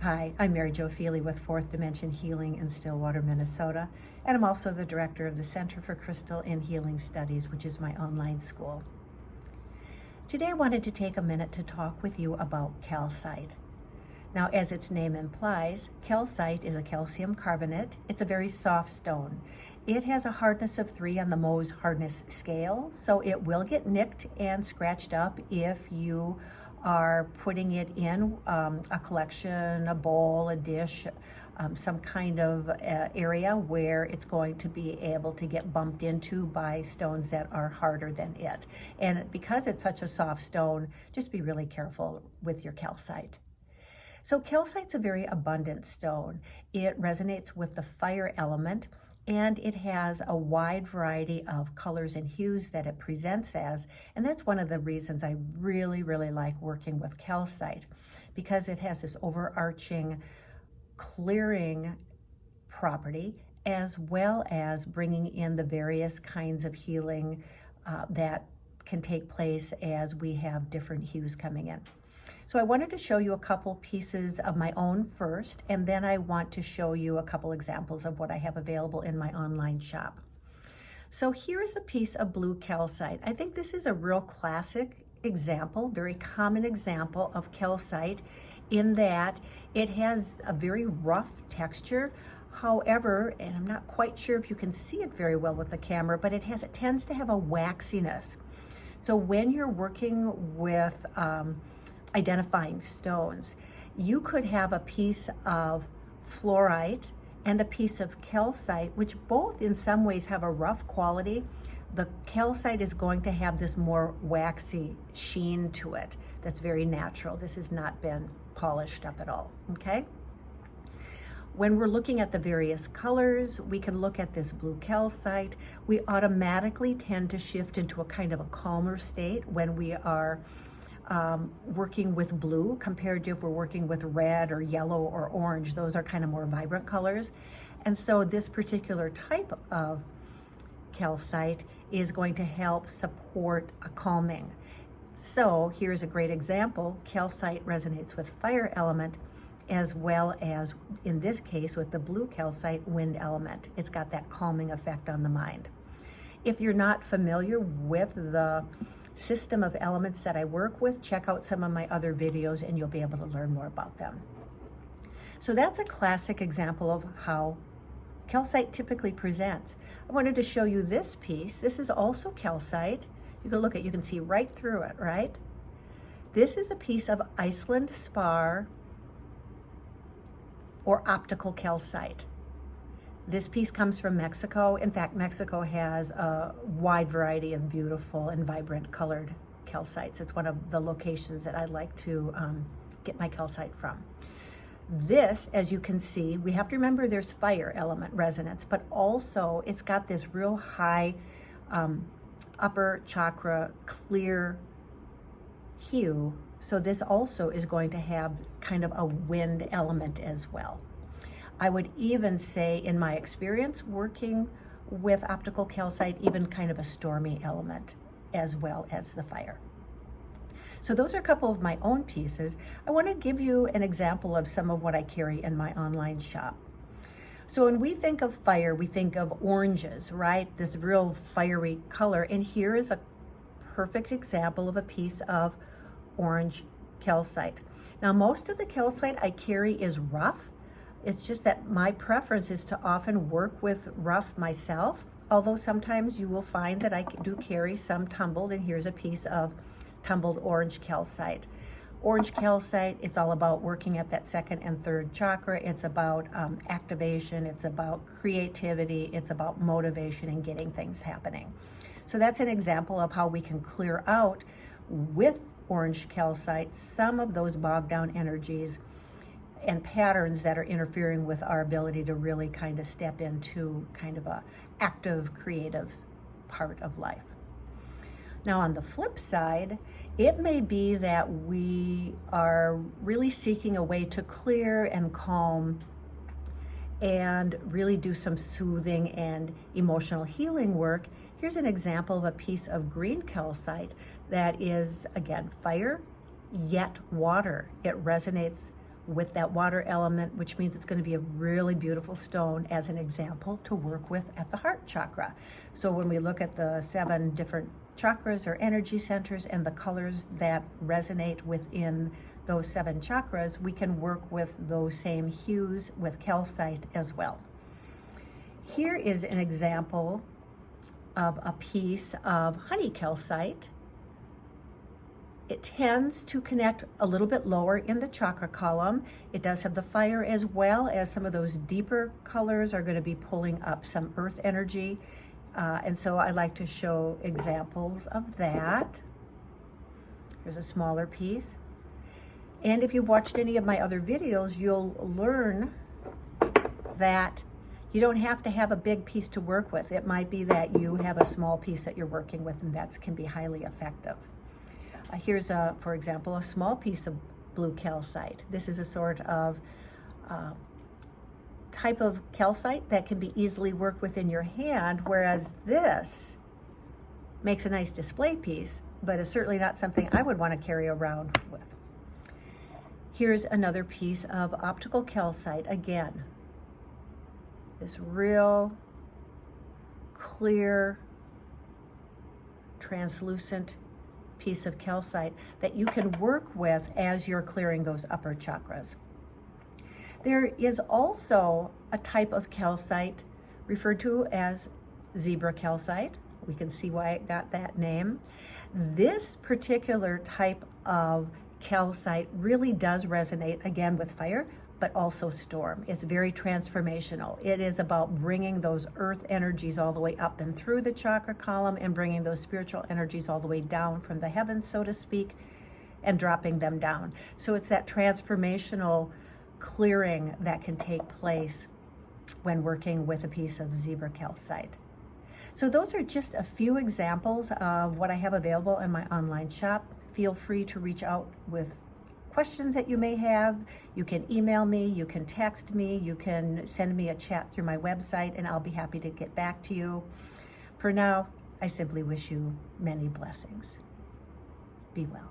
Hi, I'm Maryjo with Fourth Dimension Healing in Stillwater, Minnesota, and I'm also the director of the Center for Crystal and Healing Studies, which is my online school. Today I wanted to take a minute to talk with you about calcite. Now, as its name implies, calcite is a calcium carbonate. It's a very soft stone. It has a hardness of 3 on the Mohs hardness scale, so it will get nicked and scratched up if you are putting it in a collection, a bowl, a dish, some kind of area where it's going to be able to get bumped into by stones that are harder than it. And because it's such a soft stone, just be really careful with your calcite. So calcite's a very abundant stone. It resonates with the fire element, and it has a wide variety of colors and hues that it presents as, and that's one of the reasons I really like working with calcite, because it has this overarching clearing property as well as bringing in the various kinds of healing that can take place as we have different hues coming in. So I wanted to show you a couple pieces of my own first, and then I want to show you a couple examples of what I have available in my online shop. So here's a piece of blue calcite. I think this is a real classic example, very common example of calcite, in that it has a very rough texture. However, and I'm not quite sure if you can see it very well with the camera, but it tends to have a waxiness. So when you're working with identifying stones, you could have a piece of fluorite and a piece of calcite, which both in some ways have a rough quality. The calcite is going to have this more waxy sheen to it that's very natural. This has not been polished up at all, okay? When we're looking at the various colors, we can look at this blue calcite. We automatically tend to shift into a kind of a calmer state when we are working with blue compared to if we're working with red or yellow or orange. Those are kind of more vibrant colors. And so this particular type of calcite is going to help support a calming. So here's a great example. Calcite resonates with fire element as well as, in this case, with the blue calcite, wind element. It's got that calming effect on the mind. If you're not familiar with the system of elements that I work with, check out some of my other videos and you'll be able to learn more about them. So that's a classic example of how calcite typically presents. I wanted to show you this piece. This is also calcite. You can look at, you can see right through it, right? This is a piece of Iceland spar or optical calcite. This piece comes from Mexico. In fact, Mexico has a wide variety of beautiful and vibrant colored calcites. It's one of the locations that I like to get my calcite from. This, as you can see, we have to remember there's fire element resonance, but also it's got this real high upper chakra clear hue. So this also is going to have kind of a wind element as well. I would even say, in my experience working with optical calcite, even kind of a stormy element as well as the fire. So those are a couple of my own pieces. I want to give you an example of some of what I carry in my online shop. So when we think of fire, we think of oranges, right? This real fiery color. And here is a perfect example of a piece of orange calcite. Now, most of the calcite I carry is rough. It's just that my preference is to often work with rough myself, although sometimes you will find that I do carry some tumbled, and here's a piece of tumbled orange calcite. Orange calcite, it's all about working at that second and third chakra. It's about activation, it's about creativity, it's about motivation and getting things happening. So that's an example of how we can clear out with orange calcite some of those bogged down energies and patterns that are interfering with our ability to really kind of step into kind of a active, creative part of life. Now, on the flip side, it may be that we are really seeking a way to clear and calm and really do some soothing and emotional healing work. Here's an example of a piece of green calcite that is, again, fire, yet water. It resonates with that water element, which means it's going to be a really beautiful stone, as an example, to work with at the heart chakra. So when we look at the 7 different chakras or energy centers and the colors that resonate within those 7 chakras, we can work with those same hues with calcite as well. Here is an example of a piece of honey calcite. It tends to connect a little bit lower in the chakra column. It does have the fire, as well as some of those deeper colors are going to be pulling up some earth energy. And so I like to show examples of that. Here's a smaller piece. And if you've watched any of my other videos, you'll learn that you don't have to have a big piece to work with. It might be that you have a small piece that you're working with, and that can be highly effective. Here's, for example, a small piece of blue calcite. This is a sort of type of calcite that can be easily worked within your hand, whereas this makes a nice display piece, but is certainly not something I would want to carry around with. Here's another piece of optical calcite. Again, this real clear, translucent piece of calcite that you can work with as you're clearing those upper chakras. There is also a type of calcite referred to as zebra calcite. We can see why it got that name. This particular type of calcite really does resonate, again, with fire, but also storm. It's very transformational. It is about bringing those earth energies all the way up and through the chakra column and bringing those spiritual energies all the way down from the heavens, so to speak, and dropping them down. So it's that transformational clearing that can take place when working with a piece of zebra calcite. So those are just a few examples of what I have available in my online shop. Feel free to reach out with questions that you may have. You can email me, you can text me, you can send me a chat through my website, and I'll be happy to get back to you. For now, I simply wish you many blessings. Be well.